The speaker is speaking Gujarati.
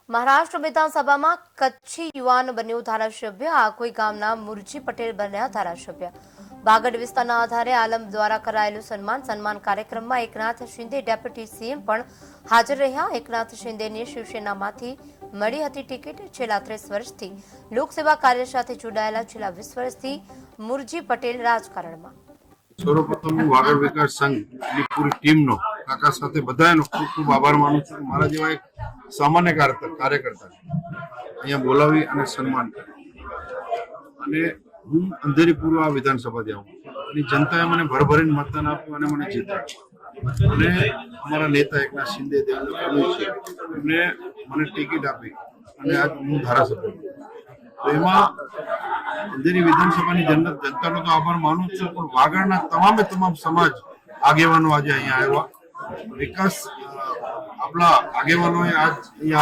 મહારાષ્ટ્ર વિધાનસભામાં કચ્છી યુવાન બન્યો ધારાસભ્ય। આકોઈ ગામના મુરજી પટેલ બન્યા ધારાસભ્ય। બાગડ વિસ્તારના આધારે આલમ દ્વારા કરાયેલું સન્માન કાર્યક્રમમાં એકનાથ શિંદે ડેપ્યુટી સીએમ પણ હાજર રહ્યા। એકનાથ શિંદેને શિવસેનામાંથી મળી હતી ટિકિટ। છેલ્લા 30 વર્ષથી લોકસેવા કાર્ય સાથે જોડાયેલા છેલ્લા 20 વર્ષથી મુરજી પટેલ રાજકારણમાં। સર્વપ્રથમ હું વાગડ વિકાસ સંઘની પૂરી ટીમનો કાકા સાથે બધાનો ખૂબ ખૂબ આભાર માનું છું। મારા જેવા એક સામાન્ય કાર્યકર્તા અહીંયા બોલાવી અને સન્માન કર્યું અને હું અંધેરીપુર આ વિધાનસભાથી આવું અને જનતાએ મને ભરભરીને મતદાન આપ્યું અને મને જીતાડ્યો અને અમારા નેતા એકનાથ શિંદે દેવેન્દ્ર ફડણવીસ છે એમને મને ટિકિટ આપી અને આજ હું ધારાસભ્ય। તો એમાં અંધેરી વિધાનસભાની જનતાનો તો આભાર માનું જ છું, પણ વાગડના તમામ સમાજ આગેવાનો આજે અહીંયા આવ્યા। વિકાસ આપણા આગેવાનોએ આજ અહીંયા